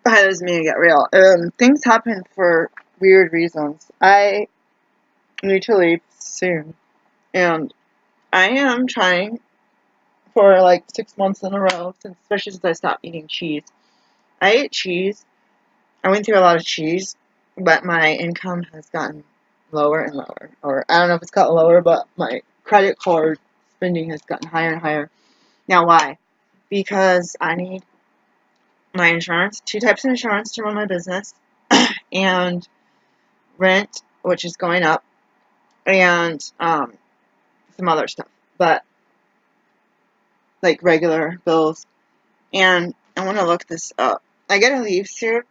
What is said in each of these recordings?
That is me to get real. Things happen for weird reasons. I need to leave soon, and I am trying for like 6 months in a row, especially since I stopped eating cheese. I ate cheese. I went through a lot of cheese, but my income has gotten lower and lower. Or I don't know if it's gotten lower, but my credit card spending has gotten higher and higher. Now, why? Because I need my insurance, 2 types of insurance to run my business, and rent, which is going up, and some other stuff, but like regular bills. And I want to look this up. I gotta leave soon,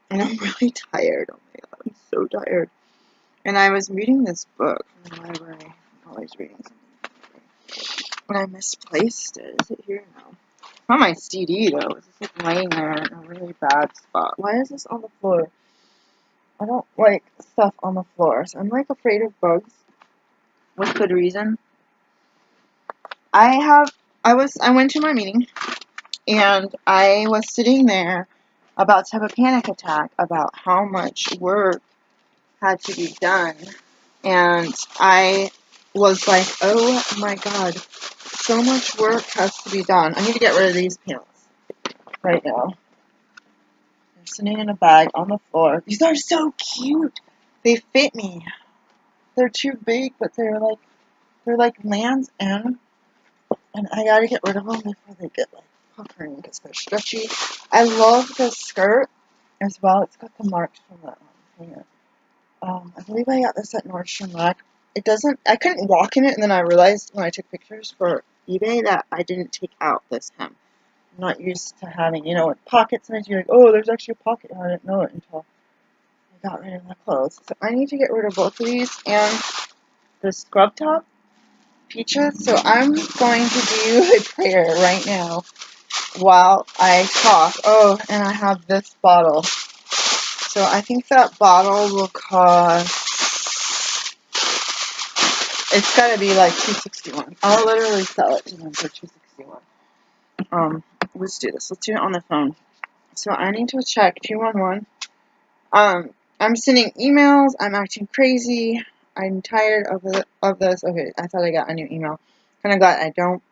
and I'm really tired. Oh my god, I'm so tired. And I was reading this book from the library. I'm always reading something. But I misplaced it. Is it here now? It's on my CD though. It's just like laying there in a really bad spot. Why is this on the floor? I don't like stuff on the floor, so I'm like afraid of bugs. With good reason. I went to my meeting, and I was sitting there about to have a panic attack about how much work had to be done, and I was like, oh my god, so much work has to be done. I need to get rid of these pants right now. They're sitting in a bag on the floor. These are so cute. They fit me. They're too big, but they're like Lands' End, and I gotta get rid of them before they get like puckering because they're stretchy. I love this skirt as well. It's got the marks from that one here. I believe I got this at Nordstrom Rack. I couldn't walk in it, and then I realized when I took pictures for eBay that I didn't take out this hem. I'm not used to having, with pockets, and you're like, oh, there's actually a pocket. I didn't know it until I got rid of my clothes. So I need to get rid of both of these and the scrub top, Peaches. So I'm going to do a prayer right now while I talk. Oh, and I have this bottle. So I think that bottle will cost, it's gotta be like $2.61. I'll literally sell it to them for $2.61. Let's do this. Let's do it on the phone. So I need to check 211. I'm sending emails. I'm acting crazy. I'm tired of this. Okay, I thought I got a new email. Kind of glad I don't.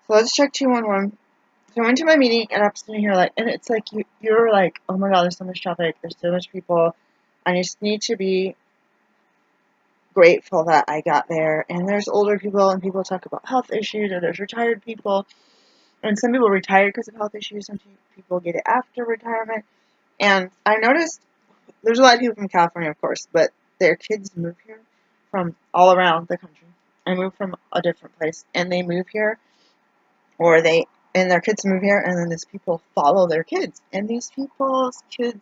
So let's check 211. So I went to my meeting, and I'm sitting here and it's like you're like, oh my god, there's so much traffic. There's so much people. I just need to be grateful that I got there. And there's older people, and people talk about health issues, or there's retired people. And some people retire because of health issues. Some people get it after retirement. And I noticed there's a lot of people from California, of course, but their kids move here from all around the country. I move from a different place, and they move here, and their kids move here, and then these people follow their kids. And these people's kids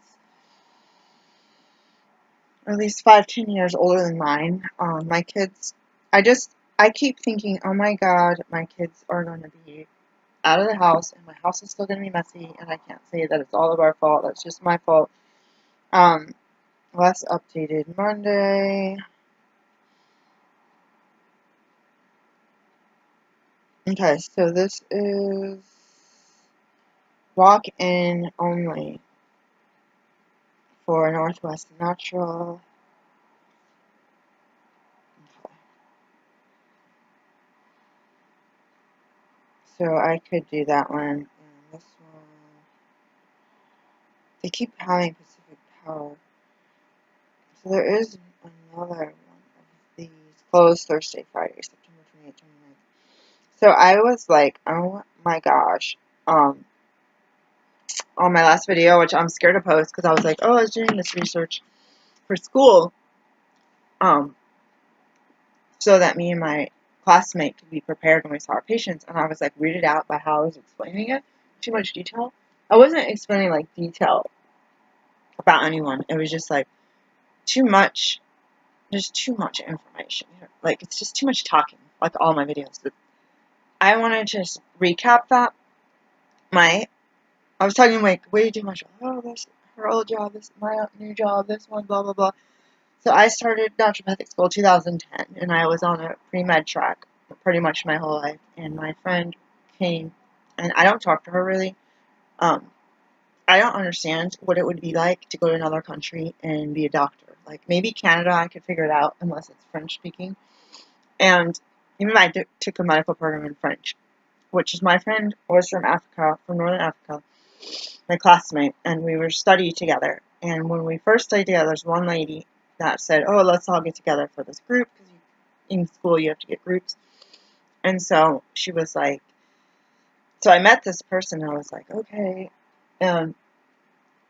are at least 5-10 years older than mine. My kids, I keep thinking, oh my god, my kids are going to be out of the house, and my house is still going to be messy, and I can't say that it's all of our fault. That's just my fault. Last updated Monday. Okay, so this is walk-in only for Northwest Natural. Okay. So I could do that one, and this one. They keep having Pacific Power. So there is another one of these. Closed Thursday, Friday, September 28th, 29th. So I was like, oh my gosh. On my last video, which I'm scared to post because I was like, oh, I was doing this research for school. So that me and my classmate could be prepared when we saw our patients. And I was like weirded out by how I was explaining it. Too much detail. I wasn't explaining like detail about anyone. It was just like too much. There's too much information. Like it's just too much talking. Like all my videos. I want to just recap that. I was talking like way too much. Oh, this her old job. This my new job. This one. Blah blah blah. So I started naturopathic school 2010, and I was on a pre-med track pretty much my whole life. And my friend came, and I don't talk to her really. I I don't understand what it would be like to go to another country and be a doctor. Like, maybe Canada, I could figure it out, unless it's French speaking. And even I took a medical program in French, which is, my friend was from Africa, from Northern Africa, my classmate, and we were studying together. And when we first studied together, there's one lady that said, "Oh, let's all get together for this group," because in school you have to get groups. And so she was like, so I met this person, and I was like, okay. And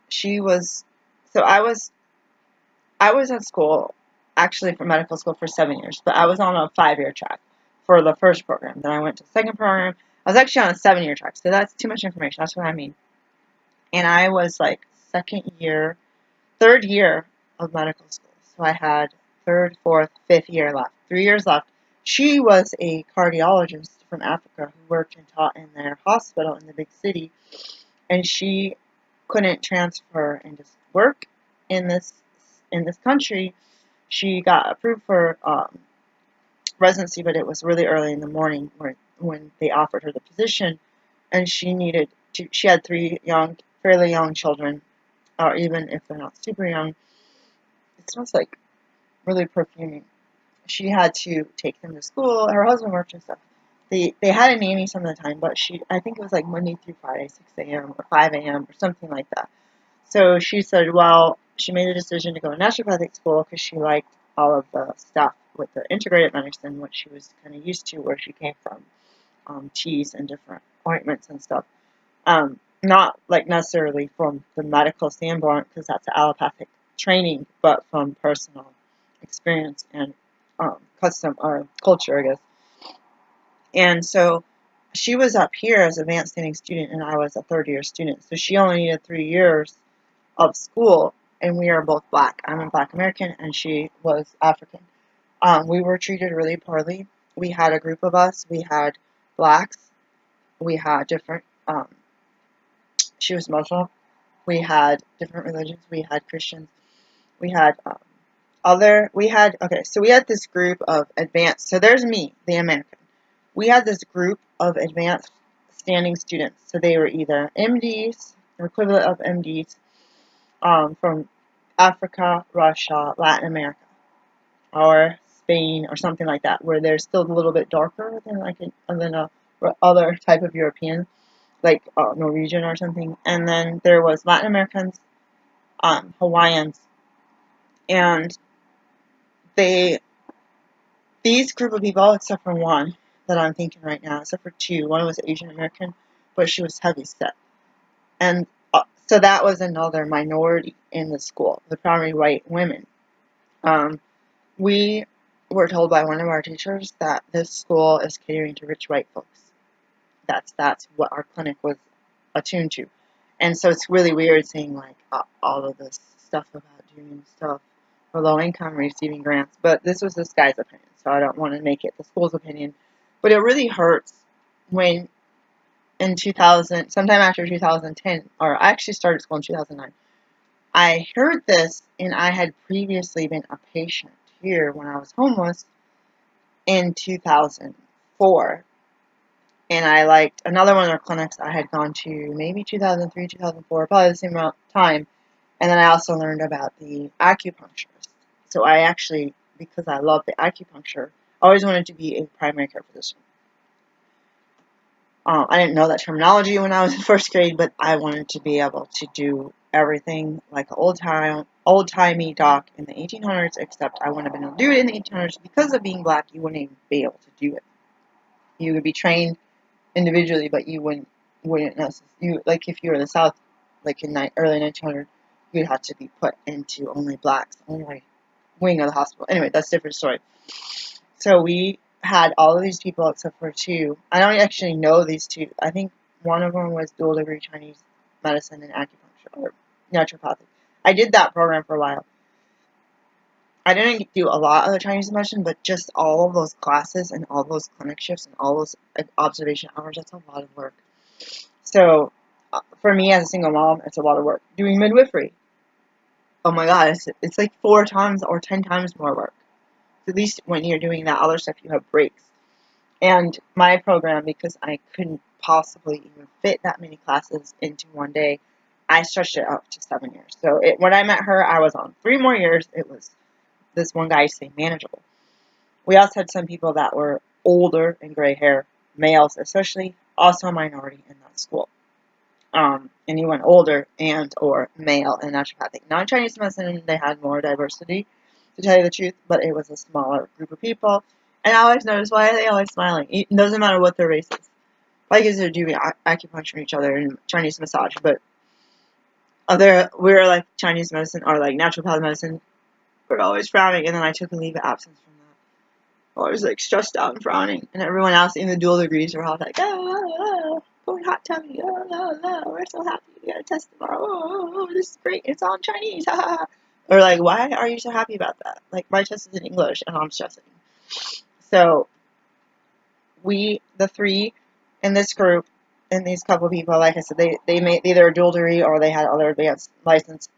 she was, so I was at school, actually for medical school for 7 years, but I was on a 5-year track for the first program. Then I went to the second program. I was actually on a 7-year track, so that's too much information. That's what I mean. And I was like third year of medical school. So I had third, fourth, fifth year left, 3 years left. She was a cardiologist from Africa who worked and taught in their hospital in the big city, and she couldn't transfer and just work in this country. She got approved for residency, but it was really early in the morning when they offered her the position, and she had 3 fairly young children, or even if they're not super young, it smells like really perfuming. She had to take them to school. Her husband worked and stuff. They had a nanny some of the time, but I think it was like Monday through Friday, 6 a.m. or 5 a.m. or something like that. So she said, well, she made a decision to go to naturopathic school because she liked all of the stuff with the integrated medicine, what she was kind of used to, where she came from, teas and different ointments and stuff. Not like necessarily from the medical standpoint, because that's allopathic training, but from personal experience and custom or culture, I guess. And so she was up here as an advanced standing student, and I was a third-year student. So she only needed 3 years of school, and we are both black. I'm a black American, and she was African. We were treated really poorly. We had a group of us. We had blacks. We had different, she was Muslim. We had different religions. We had Christians. We had okay, so we had this group of advanced, so there's me, the American. We had this group of advanced standing students. So they were either MDs, or equivalent of MDs, from Africa, Russia, Latin America, or Spain, or something like that, where they're still a little bit darker than a other type of European, like Norwegian or something. And then there was Latin Americans, Hawaiians, and these group of people, except for one that I'm thinking right now, except for 2, one was Asian American, but she was heavy set. And so that was another minority in the school, the primarily white women. We were told by one of our teachers that this school is catering to rich white folks. That's what our clinic was attuned to. And so it's really weird seeing like all of this stuff about doing stuff for low income, receiving grants. But this was this guy's opinion, so I don't want to make it the school's opinion. But it really hurts when in 2000, sometime after 2010, or I actually started school in 2009, I heard this, and I had previously been a patient here when I was homeless in 2004. And I liked another one of their clinics I had gone to maybe 2003, 2004, probably the same amount of time. And then I also learned about the acupuncturist. So I actually, because I love the acupuncture, I always wanted to be a primary care physician. I didn't know that terminology when I was in first grade, but I wanted to be able to do everything like an old-timey doc in the 1800s, except I wouldn't have been able to do it in the 1800s. Because of being black, you wouldn't even be able to do it. You would be trained individually, but you wouldn't necessarily, like if you were in the South, like in early 1900, you'd have to be put into only blacks, only wing of the hospital. Anyway, that's a different story. So we had all of these people except for 2. I don't actually know these 2. I think one of them was dual degree Chinese medicine and acupuncture, or naturopathic. I did that program for a while. I didn't do a lot of the Chinese medicine, but just all of those classes and all those clinic shifts and all those observation hours, that's a lot of work. So for me as a single mom, it's a lot of work. Doing midwifery, oh my god, it's like 4 times or 10 times more work. At least when you're doing that other stuff, you have breaks. And my program, because I couldn't possibly even fit that many classes into one day, I stretched it up to 7 years. So when I met her, I was on 3 more years. It was this one guy say manageable. We also had some people that were older and gray hair, males especially, also a minority in that school. Anyone older and or male in naturopathic. Non-Chinese medicine, they had more diversity, to tell you the truth, but it was a smaller group of people. And I always noticed, why are they always smiling? It doesn't matter what their race is. Like, is they're doing acupuncture on each other and Chinese massage, but we're like Chinese medicine or like naturopathic medicine, we're always frowning, and then I took a leave of absence from that. I was like stressed out and frowning, and everyone else in the dual degrees were all like, oh, going hot tummy, we're so happy, we got a test tomorrow, oh, this is great, it's all in Chinese, or like, why are you so happy about that? Like, my test is in English, and I'm stressing. So, the three in this group, and these couple of people, like I said, they made either a dual degree or they had other advanced license.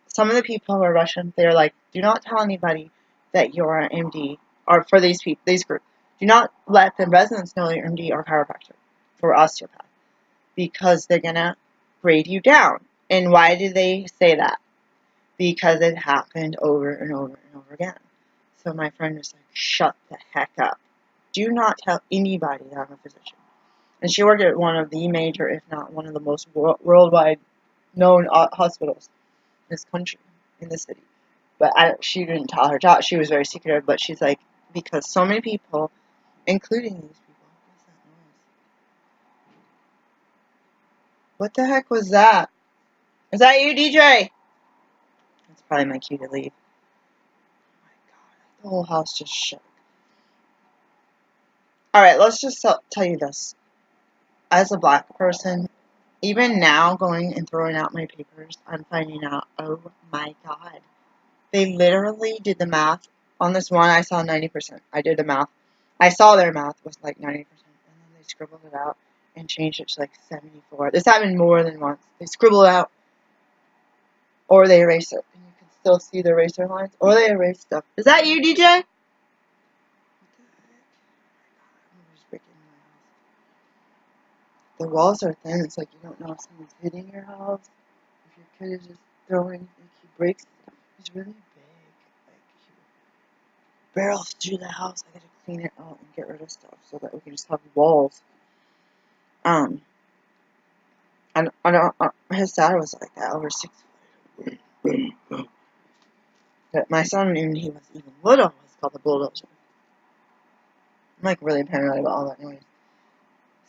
Some of the people were Russian. They're like, do not tell anybody that you're an MD, or for these people, these group. Do not let the residents know you're MD or chiropractor or osteopath, because they're gonna grade you down. And why do they say that? Because it happened over and over and over again. So my friend was like, shut the heck up. Do not tell anybody that I'm a physician. And she worked at one of the major, if not one of the most worldwide known hospitals in this country, in this city. But she didn't tell her job. She was very secretive, but she's like, because so many people, including these people, what's that noise? What the heck was that? Is that you, DJ? That's probably my cue to leave. Oh my god, the whole house just shook. Alright, let's just tell you this. As a black person, even now going and throwing out my papers, I'm finding out, oh my god. They literally did the math. On this one, I saw 90%. I did the math. I saw their math was like 90%. And then they scribbled it out and changed it to like 74. This happened more than once. They scribbled it out. Or they erased it. And you can still see the eraser lines. Or they erased stuff. Is that you, DJ? What the heck? I'm just breaking my house. The walls are thin. It's like you don't know if someone's hitting your house. If your kid is just throwing, like he breaks. It's really big. Barrels through the house. I gotta clean it out and get rid of stuff so that we can just have walls. And his dad was like that, over 6 foot. But my son, when he was even little, was called the bulldozer. I'm like really paranoid about all that noise.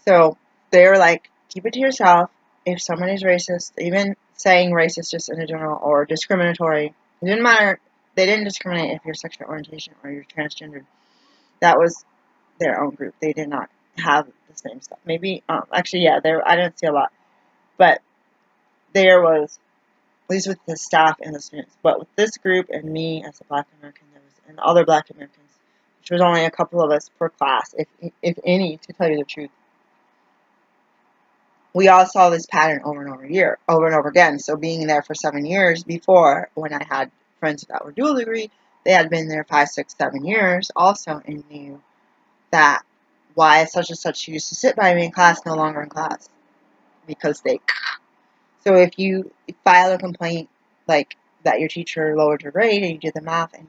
So they were like, keep it to yourself. If somebody's racist, even saying racist just in a general or discriminatory, it didn't matter. They didn't discriminate if you're sexual orientation or you're transgendered. That was their own group. They did not have the same stuff. Maybe, actually, yeah, I didn't see a lot. But there was, at least with the staff and the students, but with this group and me as a black American, and other black Americans, which was only a couple of us per class, if any, to tell you the truth, we all saw this pattern over and over again. So being there for 7 years before, when I had friends that were dual degree, they had been there 5, 6, 7 years also, and knew that why such and such used to sit by me in class, no longer in class, because they. So if you file a complaint like that your teacher lowered your grade and you did the math on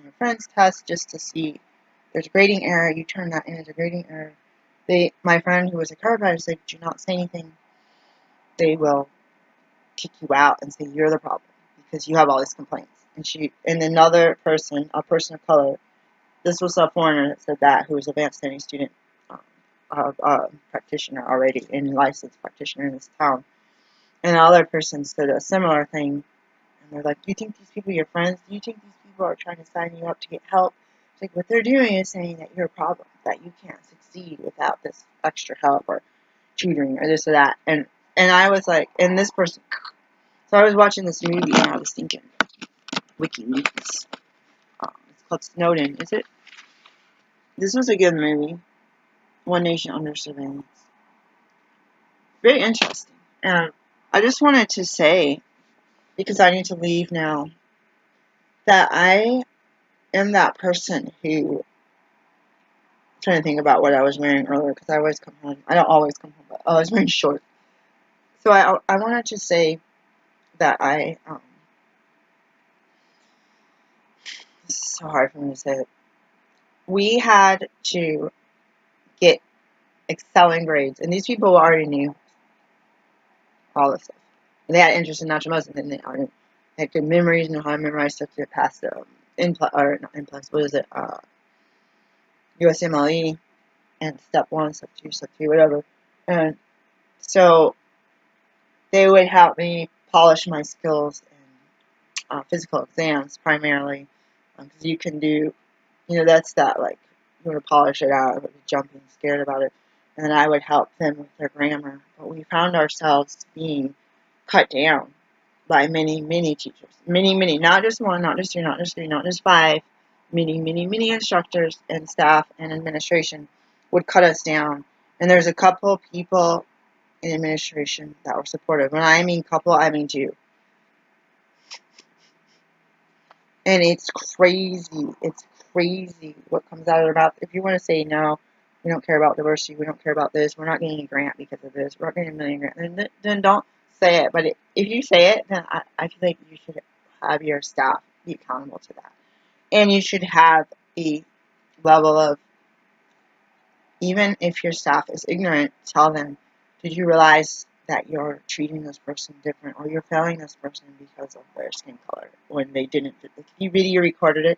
your friend's test just to see there's a grading error, you turn that in as a grading error. My friend who was a chiropractor said, do not say anything. They will kick you out and say you're the problem because you have all these complaints. And another person, a person of color, this was a foreigner that said that, who was a advanced study student, practitioner already, and licensed practitioner in this town. And another person said a similar thing, and they're like, do you think these people are your friends? Do you think these people are trying to sign you up to get help? It's like, what they're doing is saying that you're a problem, that you can't succeed without this extra help or tutoring or this or that. And I was like, and this person, so I was watching this movie and I was thinking, WikiLeaks. It's called Snowden, is it? This was a good movie. One Nation Under Surveillance. Very interesting. And I just wanted to say, because I need to leave now, that I am that person who, I'm trying to think about what I was wearing earlier, because I always come home. I don't always come home, but I was wearing shorts. So I wanted to say that it's so hard for me to say it. We had to get excelling grades, and these people already knew all this stuff. And they had interest in natural medicine, and they had good memories, know how to memorize stuff to pass the what is it, USMLE, and step 1, step 2, step 3, whatever. And so they would help me polish my skills in physical exams primarily, because you can do, that's that, like, you want to polish it out, but jumping, scared about it. And then I would help them with their grammar. But we found ourselves being cut down by many, many teachers. Many, not just one, not just two, not just three, not just five. Many instructors and staff and administration would cut us down. And there's a couple of people in administration that were supportive. When I mean couple, I mean two. And it's crazy. It's crazy what comes out of their mouth. If you want to say, no, we don't care about diversity, we don't care about this, we're not getting a grant because of this, we're not getting a million grant, then don't say it. But if you say it, then I feel like you should have your staff be accountable to that. And you should have a level of, even if your staff is ignorant, tell them, did you realize that you're treating this person different, or you're failing this person because of their skin color when they didn't? If you video recorded it,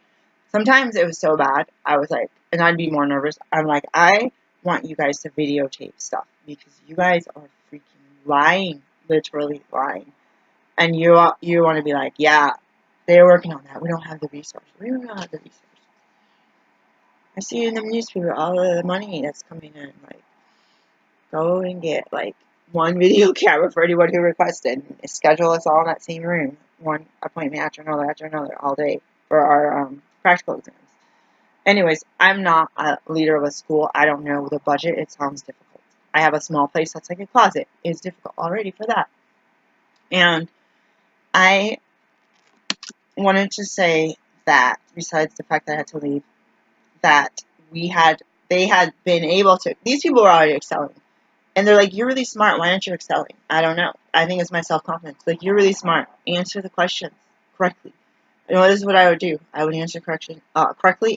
sometimes it was so bad, I was like, and I'd be more nervous. I'm like, I want you guys to videotape stuff because you guys are freaking lying, literally lying, and you want to be like, yeah, they're working on that. We don't have the resources. We don't have the resources. I see in the newspaper all of the money that's coming in. Like, go and get like one video camera for anyone who requested. Schedule us all in that same room, one appointment after another, all day for our practical exams. Anyways, I'm not a leader of a school. I don't know the budget. It sounds difficult. I have a small place that's like a closet. It's difficult already for that. And I wanted to say that, besides the fact that I had to leave, that they had been able to, these people were already excelling. And they're like, you're really smart. Why aren't you excelling? I don't know. I think it's my self-confidence. Like, you're really smart. Answer the questions correctly. This is what I would do. I would answer correctly,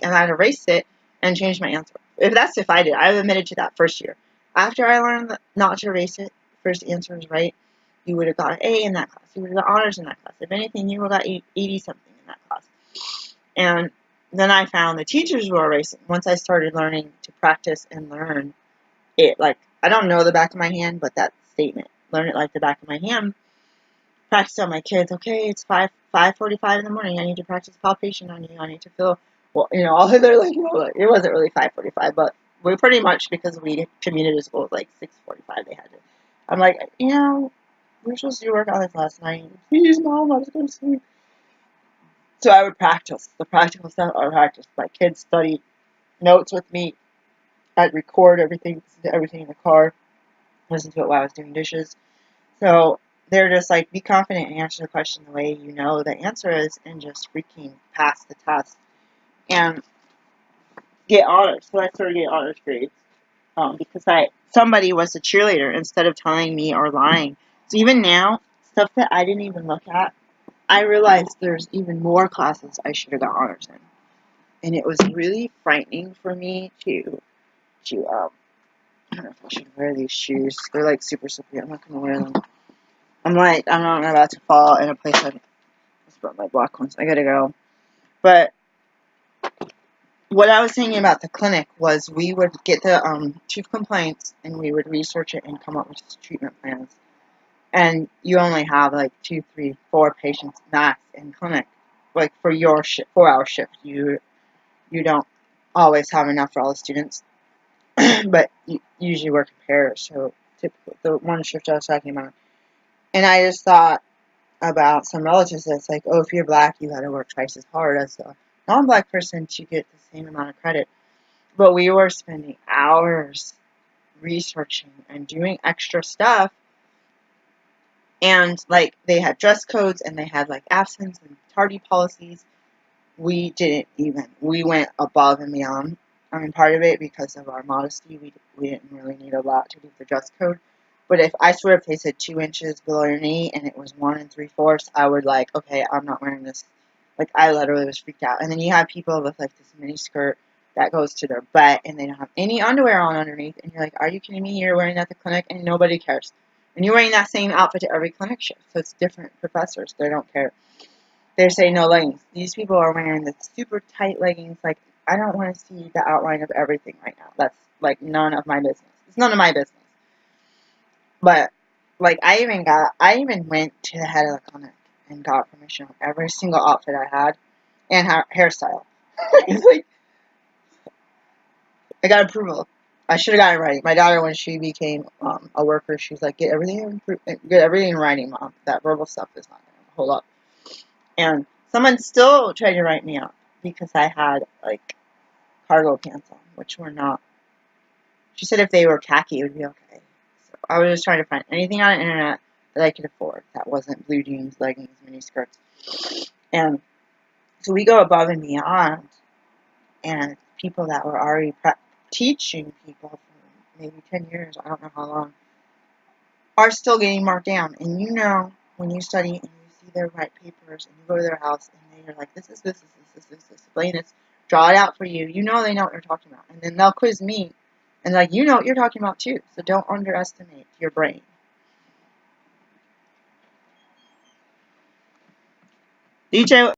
and I'd erase it and change my answer. If I did, I admitted to that first year. After I learned not to erase it, first answer was right, you would have got an A in that class. You would have got honors in that class. If anything, you would have got 80-something in that class. And then I found the teachers were erasing. Once I started learning to practice and learn it, like, I don't know the back of my hand, but that statement, learn it like the back of my hand, practice on my kids. Okay, it's 5:45 in the morning. I need to practice palpation on you. I need to feel, well, all they're like, it wasn't really 5:45, but we pretty much, because we commuted to school at like 6:45, they had to. I'm like, we were supposed to do work on this last night. Please, Mom, I was going to sleep. So I would practice the practical stuff. I would practice. My kids studied notes with me. I'd record everything in the car, listen to it while I was doing dishes. So they're just like, be confident and answer the question the way you know the answer is, and just freaking pass the test and get honors. So I started getting honors grades because somebody was a cheerleader instead of telling me or lying. So even now, stuff that I didn't even look at, I realized there's even more classes I should have got honors in, and it was really frightening for me to I don't know if I should wear these shoes. They're like super slippery. I'm not gonna wear them. I'm not about to fall in a place. I just brought my black ones. I gotta go. But what I was thinking about the clinic was we would get the chief complaints and we would research it and come up with treatment plans. And you only have like 2, 3, 4 patients max in clinic. Like for your 4-hour shift, you don't always have enough for all the students. But you usually work in pairs, so typically the one shift I was talking about. And I just thought about some relatives that's like, oh, if you're black, you gotta work twice as hard as a non-black person to get the same amount of credit. But we were spending hours researching and doing extra stuff, and like they had dress codes and they had like absence and tardy policies. We went above and beyond. I mean, part of it because of our modesty, we didn't really need a lot to do the dress code. But if they said 2 inches below your knee and it was 1 3/4, I would like, okay, I'm not wearing this. Like, I literally was freaked out. And then you have people with like this mini skirt that goes to their butt and they don't have any underwear on underneath. And you're like, are you kidding me? You're wearing that at the clinic and nobody cares. And you're wearing that same outfit to every clinic shift. So it's different professors. They don't care. They say no leggings. These people are wearing the super tight leggings. Like, I don't want to see the outline of everything right now. That's like none of my business. It's none of my business. But like, I even went to the head of the clinic and got permission on every single outfit I had and hairstyle. It's like, I got approval. I should have got it right. My daughter, when she became a worker, she's like, get everything in writing, Mom. That verbal stuff is not going to hold up. And someone still tried to write me up because I had like cargo pants on, which were not. She said if they were khaki, it would be okay. So I was just trying to find anything on the internet that I could afford that wasn't blue jeans, leggings, mini skirts. And so we go above and beyond, and people that were already teaching people for maybe 10 years, I don't know how long, are still getting marked down. And you know, when you study and you see their white papers and you go to their house and they're like, this, explain this, draw it out for you. You know they know what you're talking about. And then they'll quiz me and like, you know what you're talking about too. So don't underestimate your brain. DJ